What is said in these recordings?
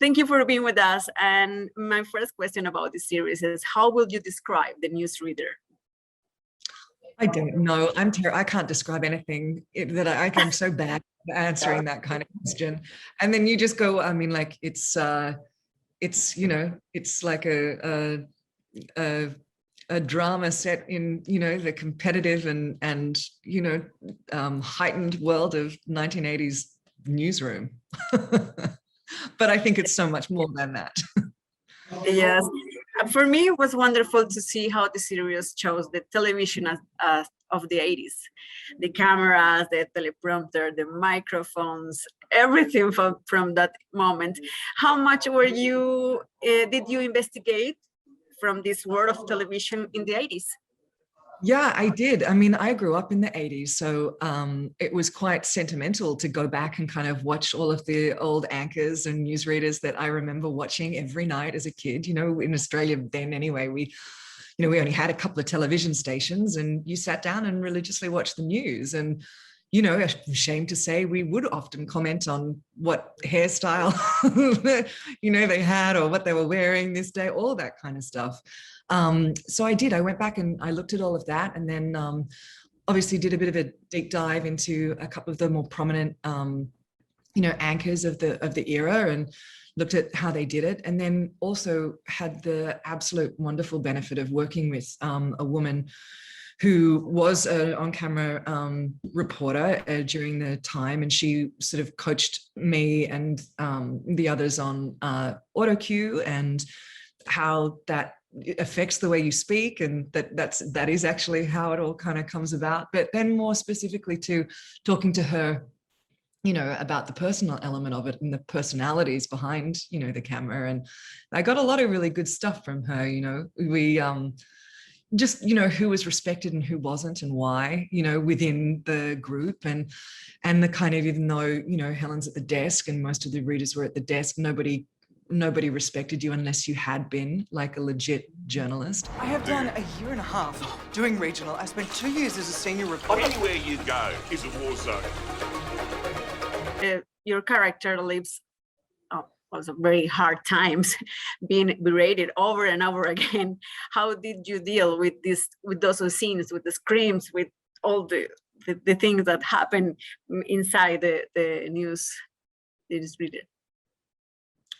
Thank you for being with us. And my first question about the series is, how will you describe the Newsreader? I don't know. I can't describe anything I'm so bad at answering that kind of question. And then you just go, I mean, like it's like a drama set in, the competitive and heightened world of 1980s newsroom. But I think it's so much more than that. Yes, for me, it was wonderful to see how the series chose the television of the 80s. The cameras, the teleprompter, the microphones, everything from that moment. How much did you investigate from this world of television in the 80s? Yeah, I did. I mean, I grew up in the 80s, so it was quite sentimental to go back and kind of watch all of the old anchors and newsreaders that I remember watching every night as a kid. In Australia then anyway, we only had a couple of television stations, and you sat down and religiously watched the news. And I'm ashamed to say we would often comment on what hairstyle they had or what they were wearing this day, all that kind of stuff. So I went back and I looked at all of that, and then obviously did a bit of a deep dive into a couple of the more prominent anchors of the era, and looked at how they did it, and then also had the absolute wonderful benefit of working with a woman who was an on-camera reporter during the time, and she sort of coached me and the others on auto cue and how that affects the way you speak, and that is actually how it all kind of comes about. But then more specifically to talking to her, about the personal element of it and the personalities behind, the camera. And I got a lot of really good stuff from her. We just, who was respected and who wasn't, and why, within the group, and the kind of, even though, Helen's at the desk and most of the readers were at the desk, nobody respected you unless you had been like a legit journalist. I have done a year and a half doing regional. I spent 2 years as a senior reporter. Anywhere you go is a war zone. Your character lives also very hard times, being berated over and over again. How did you deal with those scenes, with the screams, with all the things that happen inside the newsreader?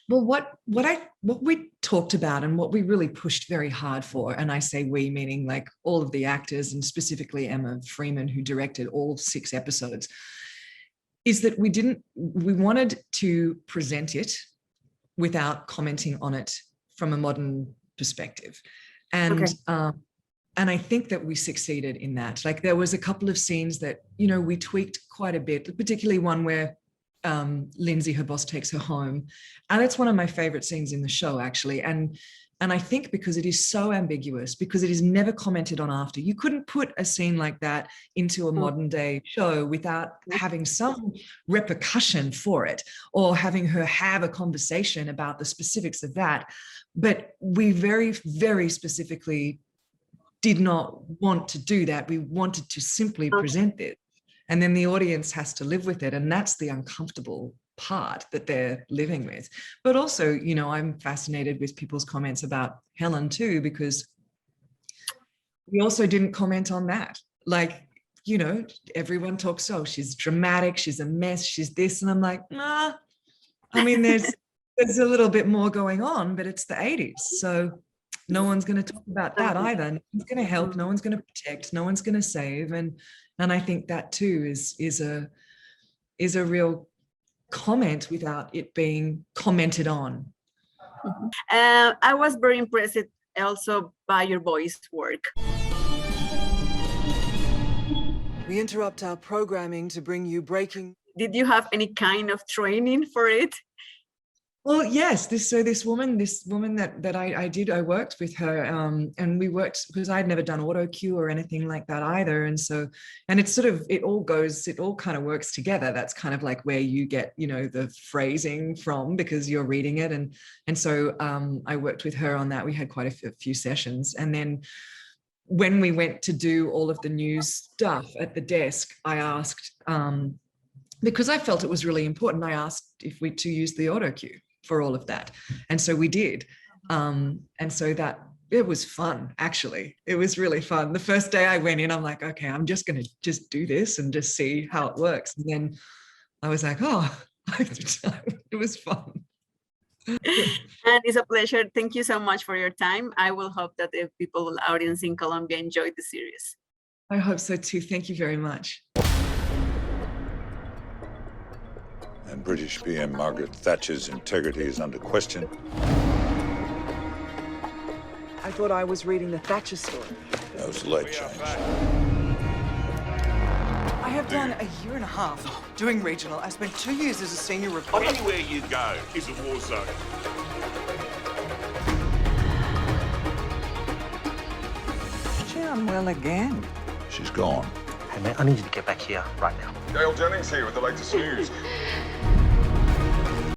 Well, what we talked about and what we really pushed very hard for, and I say we, meaning like all of the actors and specifically Emma Freeman, who directed all 6 episodes, is that we wanted to present it without commenting on it from a modern perspective. And okay. And I think that we succeeded in that. Like, there was a couple of scenes that, we tweaked quite a bit, particularly one where Lindsay, her boss, takes her home. And it's one of my favorite scenes in the show, actually. And I think because it is so ambiguous, because it is never commented on after, you couldn't put a scene like that into a modern day show without having some repercussion for it, or having her have a conversation about the specifics of that. But we very, very specifically did not want to do that. We wanted to simply present it. And then the audience has to live with it. And that's the uncomfortable part that they're living with. But also, I'm fascinated with people's comments about Helen too, because we also didn't comment on that. Like, everyone talks, oh, she's dramatic, she's a mess, she's this. And I'm like, nah, I mean, there's a little bit more going on, but it's the 80s. So no one's going to talk about that either. No one's going to help, no one's going to protect, no one's going to save. And I think that too is a real comment without it being commented on. I was very impressed also by your voice work. We interrupt our programming to bring you breaking. Did you have any kind of training for it? Well, yes. This woman that I worked with her, and we worked because I'd never done auto cue or anything like that either. And it's it all kind of works together. That's kind of like where you get, the phrasing from, because you're reading it. And so I worked with her on that. We had quite a few sessions. And then when we went to do all of the news stuff at the desk, I asked, because I felt it was really important, I asked to use the auto cue for all of that. And so we did. And so that, it was fun, actually. It was really fun. The first day I went in, I'm like, okay, I'm just going to just do this and just see how it works. And then I was like, oh, it was fun. And it's a pleasure. Thank you so much for your time. I will hope that the people, audience in Colombia, enjoyed the series. I hope so too. Thank you very much. And British PM Margaret Thatcher's integrity is under question. I thought I was reading the Thatcher story. That was a late change. I have done a year and a half doing regional. I spent 2 years as a senior reporter. Anywhere you go is a war zone. She unwell again. She's gone. Hey, mate, I need you to get back here right now. Dale Jennings here with the latest news.